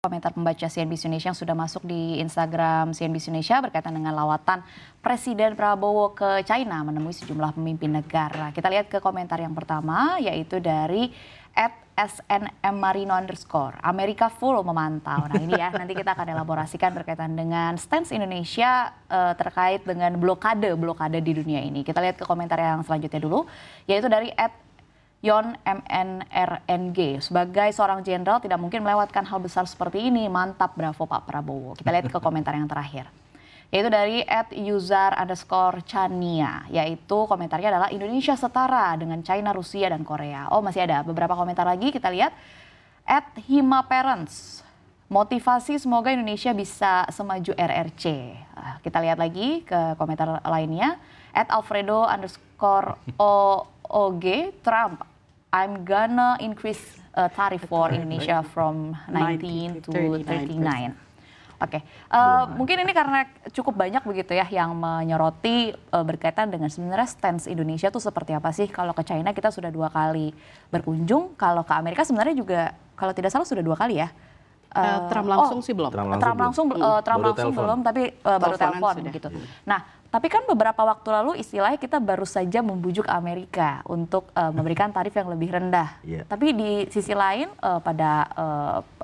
Komentar pembaca CNBC Indonesia yang sudah masuk di Instagram CNBC Indonesia berkaitan dengan lawatan Presiden Prabowo ke China menemui sejumlah pemimpin negara. Kita lihat ke komentar yang pertama, yaitu dari @snmmarino_. Amerika full memantau. Nah ini ya, nanti kita akan elaborasikan berkaitan dengan stance Indonesia terkait dengan blokade di dunia ini. Kita lihat ke komentar yang selanjutnya dulu, yaitu dari Yon MNRNG, sebagai seorang jenderal tidak mungkin melewatkan hal besar seperti ini. Mantap, bravo Pak Prabowo. Kita lihat ke komentar yang terakhir, yaitu dari @user_chania, yaitu komentarnya adalah Indonesia setara dengan China, Rusia, dan Korea. Oh, masih ada beberapa komentar lagi, kita lihat. @himaparents, motivasi semoga Indonesia bisa semaju RRC. Kita lihat lagi ke komentar lainnya. @alfredo_OOG, Trump, I'm gonna increase tariff for Indonesia from 19 to 39. Oke, mungkin ini karena cukup banyak begitu ya yang menyoroti berkaitan dengan sebenarnya stance Indonesia tuh seperti apa sih. Kalau ke China kita sudah 2 kali berkunjung, kalau ke Amerika sebenarnya juga kalau tidak salah sudah 2 kali ya. Trump langsung sih belum. Trump langsung belum, tapi baru telepon begitu. Nah, tapi kan beberapa waktu lalu istilahnya kita baru saja membujuk Amerika untuk memberikan tarif yang lebih rendah. Tapi di sisi lain pada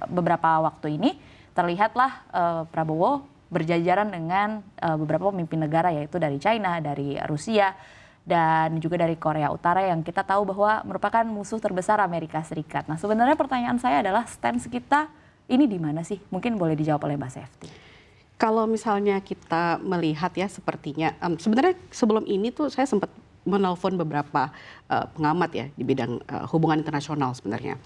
beberapa waktu ini terlihatlah Prabowo berjajaran dengan beberapa pemimpin negara, yaitu dari China, dari Rusia, dan juga dari Korea Utara yang kita tahu bahwa merupakan musuh terbesar Amerika Serikat. Nah, sebenarnya pertanyaan saya adalah stance kita ini di mana sih? Mungkin boleh dijawab oleh Mbak Sefty. Kalau misalnya kita melihat ya sepertinya, sebenarnya sebelum ini tuh saya sempat menelpon beberapa pengamat ya di bidang hubungan internasional sebenarnya.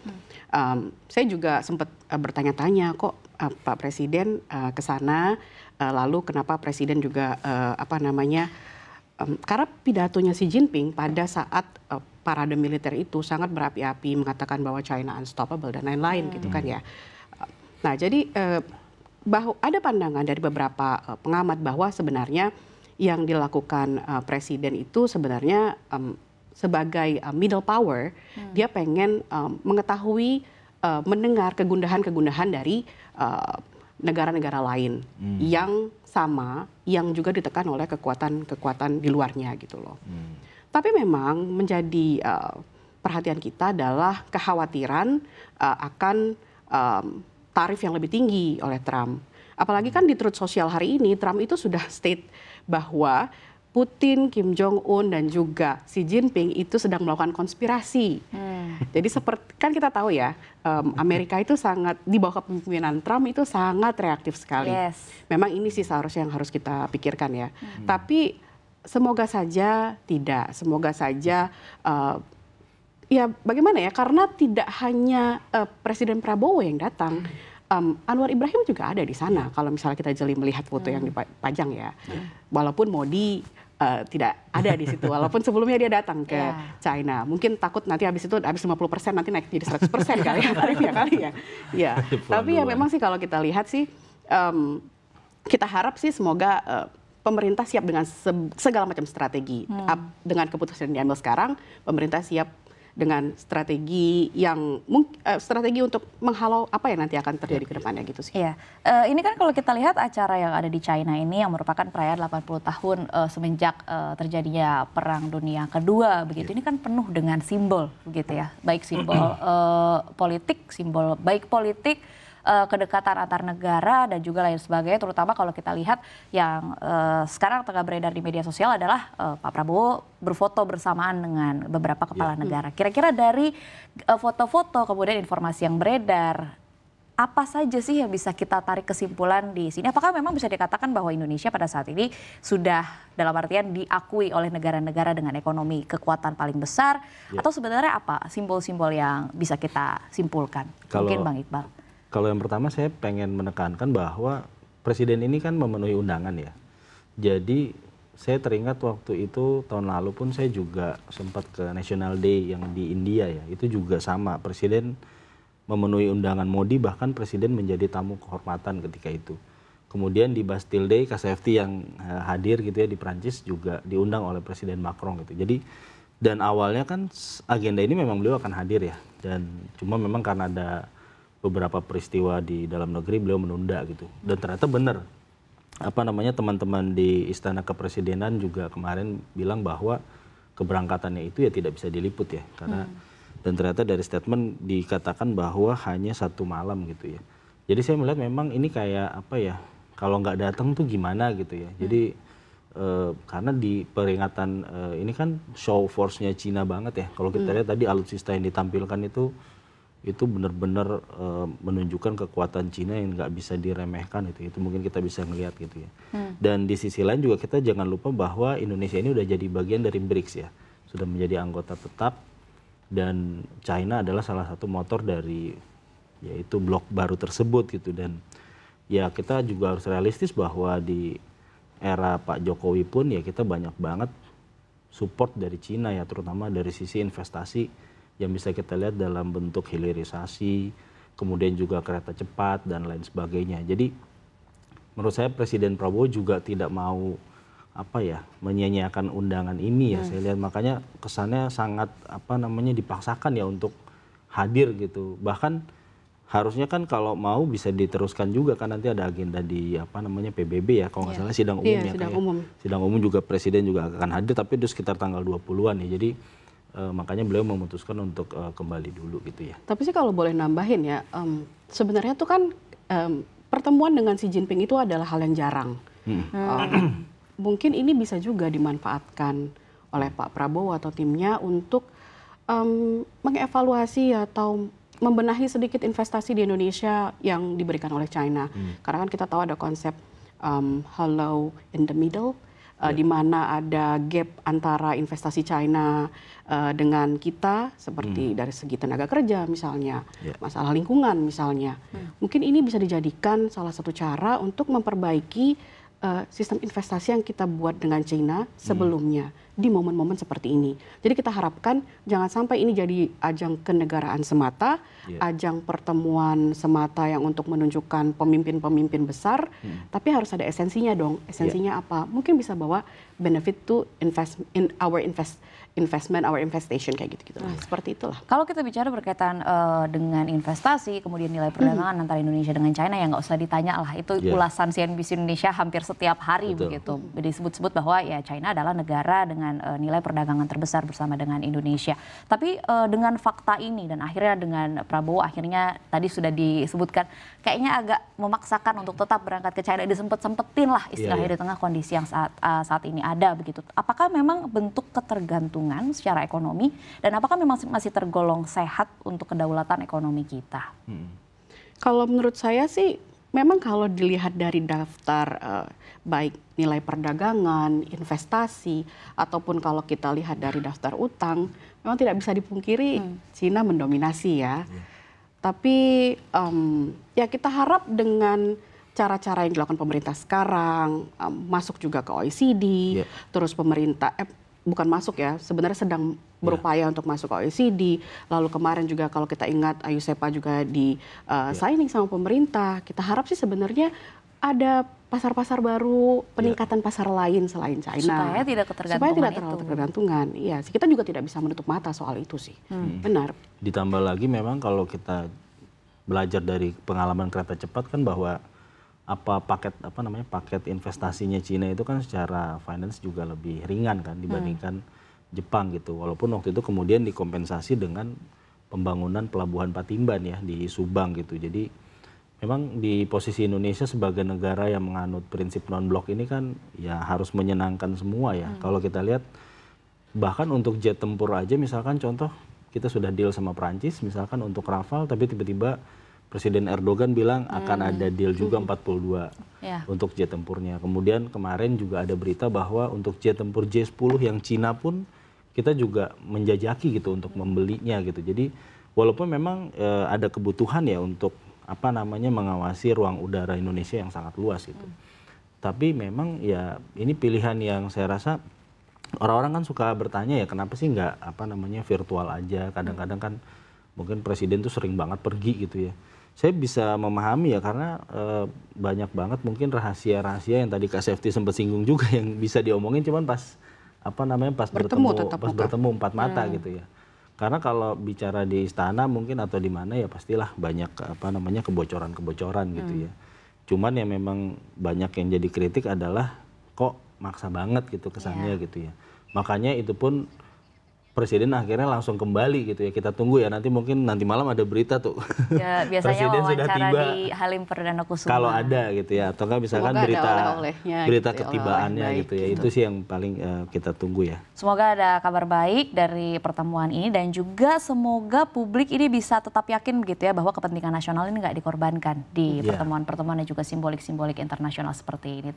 Saya juga sempat bertanya-tanya kok Pak Presiden ke sana, lalu kenapa Presiden juga karena pidatonya Xi Jinping pada saat parade militer itu sangat berapi-api mengatakan bahwa China unstoppable dan lain-lain gitu kan ya. Nah jadi bahwa ada pandangan dari beberapa pengamat bahwa sebenarnya yang dilakukan presiden itu sebenarnya sebagai middle power, dia pengen mengetahui, mendengar kegundahan-kegundahan dari negara-negara lain yang sama, yang juga ditekan oleh kekuatan-kekuatan di luarnya gitu loh. Tapi memang menjadi perhatian kita adalah kekhawatiran akan tarif yang lebih tinggi oleh Trump. Apalagi kan di Truth Social hari ini, Trump itu sudah state bahwa Putin, Kim Jong-un, dan juga Xi Jinping itu sedang melakukan konspirasi. Jadi seperti kan kita tahu ya, Amerika itu sangat, di bawah kepemimpinan Trump itu sangat reaktif sekali. Memang ini sih seharusnya yang harus kita pikirkan ya. Tapi semoga saja tidak, semoga saja ya bagaimana ya, karena tidak hanya Presiden Prabowo yang datang, Anwar Ibrahim juga ada di sana. Kalau misalnya kita jeli melihat foto yang dipajang ya, walaupun Modi tidak ada di situ, walaupun sebelumnya dia datang ke China. Mungkin takut nanti habis itu, habis 50% nanti naik jadi 100% kali ya, tarifnya kali ya. Ya, tapi ya memang sih kalau kita lihat sih, kita harap sih semoga pemerintah siap dengan segala macam strategi. Dengan keputusan yang diambil sekarang, pemerintah siap dengan strategi yang strategi untuk menghalau apa yang nanti akan terjadi ke depannya gitu sih. Iya, ini kan kalau kita lihat acara yang ada di China ini yang merupakan perayaan 80 tahun semenjak terjadinya Perang Dunia Kedua begitu. Ini kan penuh dengan simbol begitu ya, baik simbol politik, simbol baik politik, kedekatan antar negara dan juga lain sebagainya, terutama kalau kita lihat yang sekarang tengah beredar di media sosial adalah Pak Prabowo berfoto bersamaan dengan beberapa kepala negara. Kira-kira dari foto-foto kemudian informasi yang beredar, apa saja sih yang bisa kita tarik kesimpulan di sini? Apakah memang bisa dikatakan bahwa Indonesia pada saat ini sudah dalam artian diakui oleh negara-negara dengan ekonomi kekuatan paling besar, atau sebenarnya apa simbol-simbol yang bisa kita simpulkan? Mungkin Bang Iqbal. Kalau yang pertama saya pengen menekankan bahwa presiden ini kan memenuhi undangan ya. Jadi saya teringat waktu itu tahun lalu pun saya juga sempat ke National Day yang di India ya. Itu juga sama, presiden memenuhi undangan Modi, bahkan presiden menjadi tamu kehormatan ketika itu. Kemudian di Bastille Day, KSFT yang hadir gitu ya di Prancis juga diundang oleh Presiden Macron gitu. Jadi dan awalnya kan agenda ini memang beliau akan hadir ya. Dan cuma memang karena ada beberapa peristiwa di dalam negeri beliau menunda gitu. Dan ternyata benar, teman-teman di Istana Kepresidenan juga kemarin bilang bahwa keberangkatannya itu ya tidak bisa diliput ya, karena dan ternyata dari statement dikatakan bahwa hanya 1 malam gitu ya. Jadi saya melihat memang ini kayak kalau nggak datang tuh gimana gitu ya. Jadi karena di peringatan ini kan show force-nya Cina banget ya. Kalau kita lihat tadi alutsista yang ditampilkan itu benar-benar menunjukkan kekuatan Cina yang nggak bisa diremehkan itu mungkin kita bisa ngelihat gitu ya. Dan di sisi lain juga kita jangan lupa bahwa Indonesia ini udah jadi bagian dari BRICS ya, sudah menjadi anggota tetap, dan China adalah salah satu motor dari yaitu blok baru tersebut gitu. Dan ya kita juga harus realistis bahwa di era Pak Jokowi pun ya kita banyak banget support dari Cina ya, terutama dari sisi investasi yang bisa kita lihat dalam bentuk hilirisasi, kemudian juga kereta cepat dan lain sebagainya. Jadi menurut saya Presiden Prabowo juga tidak mau menyanyiakan undangan ini ya. Saya lihat makanya kesannya sangat dipaksakan ya untuk hadir gitu. Bahkan harusnya kan kalau mau bisa diteruskan juga kan, nanti ada agenda di PBB ya, kalau nggak salah sidang umum ya. Sidang umum juga Presiden juga akan hadir, tapi itu sekitar tanggal 20-an ya. Jadi makanya beliau memutuskan untuk kembali dulu gitu ya. Tapi sih kalau boleh nambahin ya, sebenarnya tuh kan pertemuan dengan Xi Jinping itu adalah hal yang jarang. Mungkin ini bisa juga dimanfaatkan oleh Pak Prabowo atau timnya untuk mengevaluasi atau membenahi sedikit investasi di Indonesia yang diberikan oleh China. Karena kan kita tahu ada konsep hollow in the middle, di mana ada gap antara investasi China dengan kita, seperti dari segi tenaga kerja misalnya, masalah lingkungan misalnya. Mungkin ini bisa dijadikan salah satu cara untuk memperbaiki sistem investasi yang kita buat dengan China sebelumnya di momen-momen seperti ini. Jadi kita harapkan jangan sampai ini jadi ajang kenegaraan semata, ajang pertemuan semata yang untuk menunjukkan pemimpin-pemimpin besar, tapi harus ada esensinya dong. Esensinya apa? Mungkin bisa bawa benefit to investment, our investation kayak gitu-gitu. Seperti itulah. Kalau kita bicara berkaitan dengan investasi, kemudian nilai perdagangan antara Indonesia dengan China, ya nggak usah ditanya lah. Itu ulasan CNBC Indonesia hampir setiap hari begitu. Disebut-sebut bahwa ya China adalah negara dengan nilai perdagangan terbesar bersama dengan Indonesia. Tapi dengan fakta ini dan akhirnya dengan Prabowo akhirnya tadi sudah disebutkan kayaknya agak memaksakan untuk tetap berangkat ke China, disempet-sempetin lah istilahnya di tengah kondisi yang saat ini ada begitu. Apakah memang bentuk ketergantungan secara ekonomi, dan apakah memang masih tergolong sehat untuk kedaulatan ekonomi kita? Kalau menurut saya sih memang kalau dilihat dari daftar baik nilai perdagangan, investasi, ataupun kalau kita lihat dari daftar utang, memang tidak bisa dipungkiri Cina mendominasi ya. Tapi ya kita harap dengan cara-cara yang dilakukan pemerintah sekarang, masuk juga ke OECD, terus pemerintah bukan masuk ya, sebenarnya sedang berupaya untuk masuk ke OECD. Lalu kemarin juga kalau kita ingat AYUSEPA juga di signing sama pemerintah. Kita harap sih sebenarnya ada pasar-pasar baru, peningkatan pasar lain selain China. Supaya tidak ketergantungan. Supaya tidak terlalu ketergantungan. Iya, kita juga tidak bisa menutup mata soal itu sih. Benar. Ditambah lagi memang kalau kita belajar dari pengalaman kereta cepat kan bahwa paket investasinya Cina itu kan secara finance juga lebih ringan kan dibandingkan Jepang gitu. Walaupun waktu itu kemudian dikompensasi dengan pembangunan pelabuhan Patimban ya di Subang gitu. Jadi memang di posisi Indonesia sebagai negara yang menganut prinsip non-blok ini kan ya harus menyenangkan semua ya. Kalau kita lihat bahkan untuk jet tempur aja misalkan contoh kita sudah deal sama Prancis misalkan untuk Rafale, tapi tiba-tiba Presiden Erdogan bilang akan ada deal juga 42 untuk jet tempurnya. Kemudian kemarin juga ada berita bahwa untuk jet tempur J-10 yang Cina pun kita juga menjajaki gitu untuk membelinya gitu. Jadi walaupun memang ada kebutuhan ya untuk mengawasi ruang udara Indonesia yang sangat luas gitu. Tapi memang ya ini pilihan yang saya rasa orang-orang kan suka bertanya ya kenapa sih nggak virtual aja. Kadang-kadang kan mungkin presiden tuh sering banget pergi gitu ya. Saya bisa memahami ya karena banyak banget mungkin rahasia-rahasia yang tadi Kak Safety sempat singgung juga yang bisa diomongin cuman pas bertemu empat mata gitu ya. Karena kalau bicara di istana mungkin atau di mana ya pastilah banyak kebocoran-kebocoran gitu ya. Cuman yang memang banyak yang jadi kritik adalah kok maksa banget gitu kesannya gitu ya. Makanya itu pun Presiden akhirnya langsung kembali gitu ya. Kita tunggu ya, nanti mungkin nanti malam ada berita tuh. Ya, biasanya Presiden sudah wawancara tiba. di Halim Perdana Kusuma. Kalau ada gitu ya, atau enggak misalkan Semoga ada berita oleh-olehnya gitu ya, ketibaannya oleh-oleh gitu ya. baik Itu sih yang paling kita tunggu ya. Semoga ada kabar baik dari pertemuan ini dan juga semoga publik ini bisa tetap yakin begitu ya bahwa kepentingan nasional ini nggak dikorbankan di pertemuan-pertemuan dan juga simbolik-simbolik internasional seperti ini.